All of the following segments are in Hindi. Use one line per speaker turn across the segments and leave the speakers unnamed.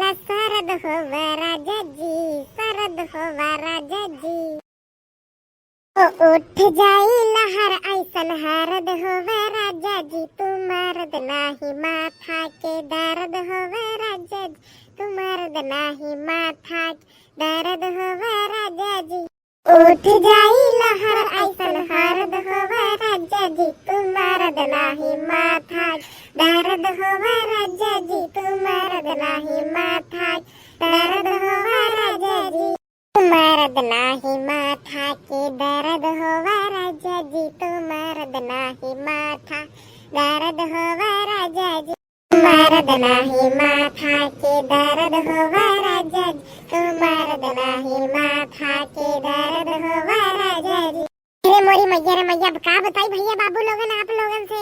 जाला सरद होवा राजा जी, सरद होवा राजा जी। ओ उठ जाई लहर ऐसन हरद होवा राजा जी, तुम्हारद नाही माथा के दर्द होवा राजा जी, तुम्हारद नाही माथा के दर्द होवा राजा जी। उठ जाई लहर ऐसन हरद होवा राजा जी, तुम्हारद नाही माथा के दर्द होवा राजा जी, तुम्हारद नाही माथा के दर्द होवा राजा जी। तुम्हारद नाही माथा के दर्द होवा राजा जी, तुम्हारद नाही माथा दर्द होवा राजा जी, तुम्हारद नाही माथा के दर्द होवा राजा जी, तुम्हारद नाही माथा के दर्द होवा राजा जी। अरे मोरी मैया रे मैया, का बताई भैया बाबू लोगन आप लोगन से,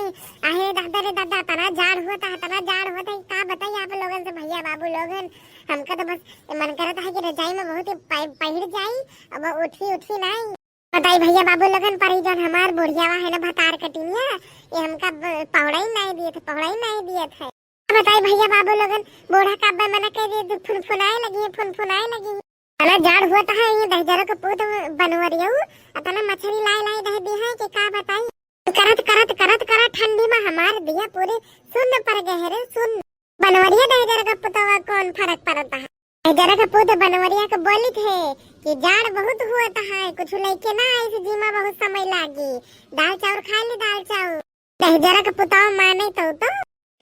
आहे दादा रे दादा, तना जाड़ होता है, तना जाड़ होता है, का बताई आप लोगन से भैया बाबू लोगन। हमका तो बस मन करता है कि रजाई में बहुत पहिर जाई, अब उठी नहीं। बताई भैया बाबू लोगन, पर जन हमार बुढ़ियावा है ना भतार कटिनिया, ये हमका पौड़ाई नहीं दिए थे। बताई भैया बाबू लोगन, बूढ़ा काबा मना कह दिए, फुनफुनाए लगी। तना जाड़ होता है, ये दहजरों का पूत बनवरियो, तना मछली लाई दह दी है कि का बताई। करत ठंडी में हमार दिया पूरे सुन्न पर गए रे, सुन्न। बनवरिया दहजर का पुतवा कौन फर्क पड़ता है। दहजर का पुत बनवरिया को बोली थे कि जाड़ बहुत होता है, कुछ लेके ना इस जीमा बहुत समय लागी, दाल चाउर खा ली दाल चाउर। दहजर का पुतवा माने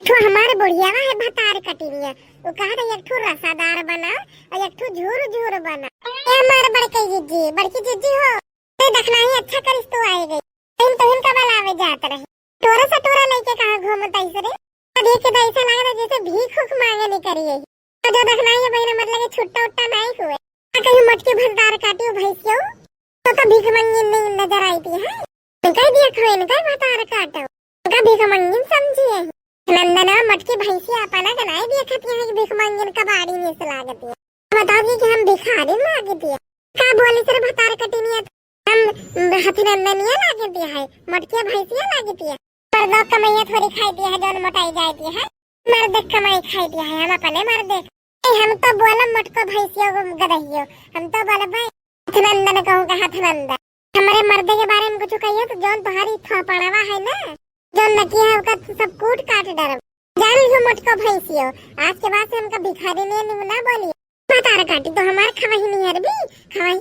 तो हमारे बुढ़ियावा है भतार कटिनिया, वो कहा था एक ठो रसादार बना और एक ठो झूर बना। ये हमारे बड़की जिज्जी हो, ते देखना ही अच्छा करिस तो आई गई, तो इनका बलावे जात रहे। टोरा लेके कहाँ घूमता इस रे, देख के ऐसा लग रहा जैसे भीख मांगे नहीं करिए। तो जो देखना है बहना मतलब छुट्टा उट्टा नहीं हुए, कहीं मटकी भंडार काटी भैंसियों तो भीख मंगी नहीं नजर आई थी है। कह दिया खो इनका भंडार काटो, इनका भीख मंगी समझिए। नंदना मटकी भैंसिया अपना कनाई दिया खाती है कि भीख मंगी इनका बाड़ी में से लागती है। बताओगी कि हम भिखारी लागती है, का बोली सर भतार कटिनिया, हम हाथी नंदनिया लागती है, मटकिया भैंसिया लागती है। मर्द कमाइया थोड़ी खाई है, जौन मोटाई जाती है, मर्द कमाई खाई है, हम अपने मर्द। हम तो बोला मटको भैंसियों गदहियो, हम तो बोले भाई हथनंदन कहूँ का हथनंदन। हमारे मर्द के बारे में कुछ कहिए तो जौन तुम्हारी थोपड़ावा है ना, जौन नकिया है उसका सब कूट काट डर जान लियो मटको भैंसियों। आज के बाद से हमका भिखारी नहीं ना बोलिए। भतार काटी तो हमारे खवाही नहीं है भी खवाही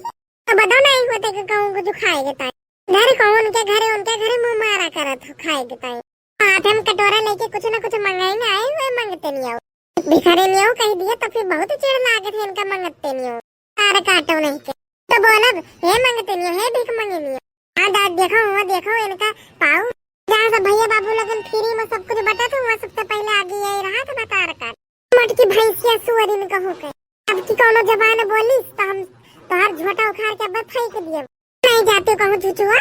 तो बताओ नहीं होते कि कहूँ कुछ खाएगे ताई घर कहूँ उनके घरे मुँह मारा करत खाएगे ताई। हाथ हम कटोरा लेके कुछ न कुछ मंगाएंगे, आए हुए मंगते नहीं आओ, भिखारी नहीं हो कह दिया तो फिर बहुत चिड़ लागे थे इनका मंगते नहीं हो, तार काटो नहीं के तो बोला हे मंगते नहीं है भीख मंगे नहीं। हाँ दाद देखो इनका पाऊ, जहाँ से भैया बाबू लोगन फ्री में सब कुछ बता था वहाँ सबसे पहले आगे यही रहा था भतार काट। मटकी भैंसिया सुअर इनका हो गए, अब की कोनो जबान बोली तो हम तोहर झोटा उखाड़ के अब फेंक दिए। नहीं जाते कहूँ चुचुआ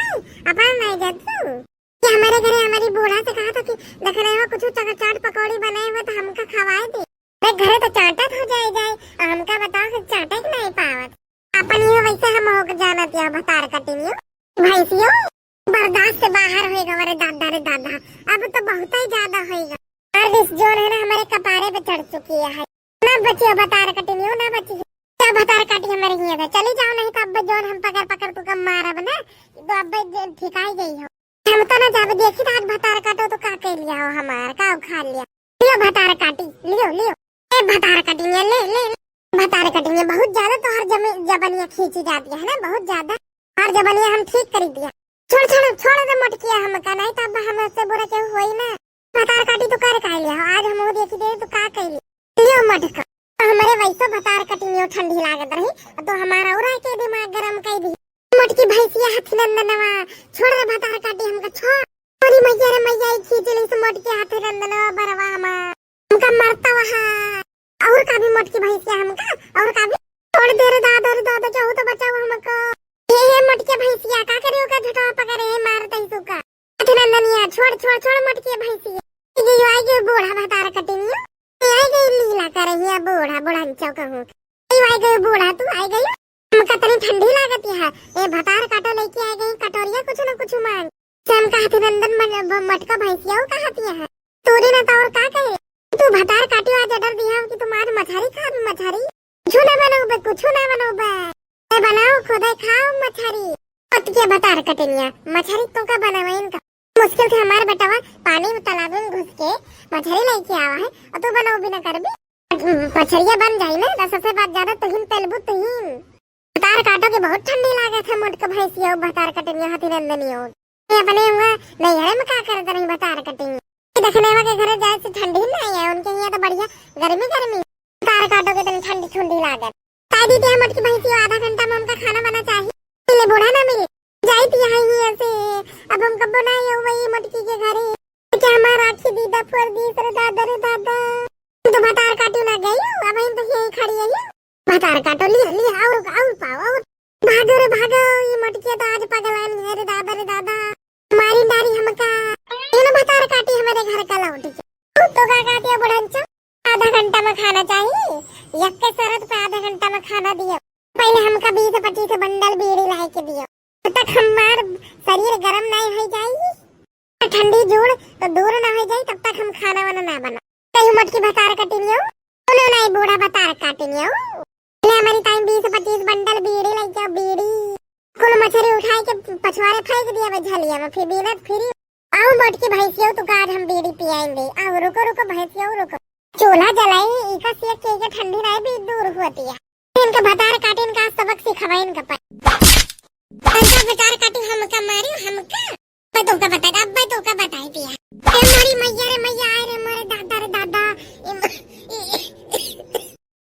अपन नहीं जाते कि हमारे घरे हमारी बूढ़ा से कहा था कि देख रहे हो कुछ चाट पकौड़ी बनाए हुए तो हमका खवाए दे। घरे तो चाटत हो जाए हमका बताओ कि चाटे नहीं पावत अपन ये वैसे हम हो जाना दिया भतार कटिनियो भैंसियों बर्दाश्त से बाहर होएगा हमारे दादा रे दादा, अब तो बहुत ही ज्यादा होएगा। और इस जोन है ना हमारे कपारे पे चढ़ चुकी है ना बचियो भतार कटिनियो ना बची क्या भतार काटी हमारे हिया था। चली जाओ नहीं तो अब जोन हम पकड़ तुका मारब ना तो अब ठिकाई गई हो। हम तो ना जब देखी था भतार काटो तो का कर लिया हो हमार का उखाड़ लिया। लियो भतार काटी लियो ए भतार काटिनिया ले भतार काटिनिया बहुत ज्यादा तो हर जबनिया खींची जाती है ना, बहुत ज्यादा हर जबनिया हम ठीक कर दिया। छोड़ दे मटकिया हमका नहीं तो अब हमसे बुरा क्यों होई ना। भतार काटी तो कर का लिया आज हम वो देखी दे तो का कर लियो मटका। हमारे वैसे भतार कटिनियो ठंडी लागत रही तो हमारा और के दिमाग गरम कर दी। मटकी भैंसिया हाथ नंदनवा छोड़ दे भतार काटी हमका छोड़। पूरी मैया रे मैया खींच ली से मटकी हाथ नंदनवा बरवा हमका मरता वहा और का भी मटकी भैंसिया हमका और का भी छोड़ दे रे दादा चाहो तो बचाओ हमको। ये मटकी भैंसिया का करे का झटवा पकड़े मारता ही सुका हाथ नंदनिया छोड़ मटकी भैंसिया ये आगे बूढ़ा भतार कटिनियो आई गई लीला कर रही है बूढ़ा कहूँ आई गई बूढ़ा तू आई गई हमका तनी ठंडी लागती है। ये भतार काटो लेके आई गई कटोरिया कुछ न कुछ मांग हम कहते नंदन मटका भैंसिया कहती है तोरी ना तो और का कहे तू भतार काटियो आज डर दिया कि तुम आज मछली मछरी के बतार कटनिया मछरी तो का बनावा इनका मुश्किल से हमार बेटावा पानी में तालाब में घुस के मछली लेके आवा है और तू बनाओ बिना कर भी मछरिया बन जाई ना तो सबसे बात ज्यादा तुहिन तेलबू तुहिन बतार काटो के बहुत ठंडी लागे था मोट के भैंसिया बतार कटनिया हाथी नंदनिया अपने हुआ नहीं है मैं का करता नहीं बतार कटिंग देखने वाले घर जाए से ठंडी नहीं है उनके यहाँ तो बढ़िया गर्मी गर्मी बतार काटो के तो ठंडी ठंडी लागे शादी पे हमट की भैंसिया आधा घंटा में हमका खाना बना चाहिए मिले बूढ़ा ना मिले जाई थी यहाँ ही ऐसे अब हम कब बनाए वही मटकी के घरे क्या हमारा आखी दीदा फुर दी सर दादा रे दादा तो बतार काटू ना गई अब हम तो यही खड़ी है बतार काटो लिया और पाओ और भागो रे भागो ये मटकी तो आज पगलान है रे दादा मारी डारी हमका ये ना बतार काटी हमारे घर का लौट के तो का काटिया बुढ़ंचा आधा घंटा में खाना चाहिए एक के शरत पे आधा घंटा में खाना दियो पहले हमका 20-25 बंडल बीड़ी ला के दियो तब तक हमार शरीर गर्म नहीं हो जाएगी ठंडी जोड़ तो दूर ना हो जाए तब तक हम खाना वाना ना बना कहीं मटकी बतार कटिनियो उन्होंने नहीं बूढ़ा बतार काटिनियो ले हमारी टाइम 20-25 बंडल बीड़ी ला के बीड़ी कुल मछली उठाई के पछवाड़े फेंक दिया मैं झलिया में फिर बिना फिर आओ मटकी भैंसियो तो आज हम बीड़ी पियाएंगे आओ रुको भैंसियो रुको चूल्हा जलाई इका सेक के ठंडी नहीं भी दूर होती है इनका बतार काटे इनका सबक सिखावा इनका इनका बतार काटे हमका मारी हमका मैं तो का बताया अब मैं तो का बताई पिया ए मारी मैया रे मैया आए रे मारे दादा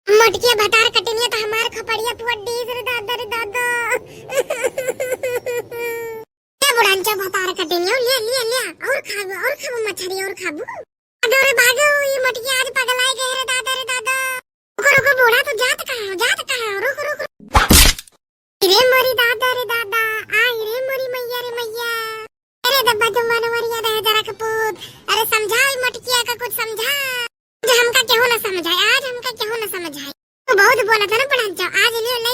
मटकिया बतार कटनिया तो हमार खपड़िया पुअड्डी रे दादा ए बुढ़ांचा बतार कटनिया ले और खाबो मछली और खाबो भागो ये मटकी आज पगलाए गए रे दादा रुको बूढ़ा तो जात कहां रुको रे मोरी दादा आई रे मोरी मैया रे मैया अरे दब्बा जवान मरिया रह जरा कपूत अरे समझाओ मटकिया का कुछ समझा जो हमका क्यों ना समझाए आज हमका क्यों ना समझाए तो बहुत बोला था ना पढ़ा आज ले ले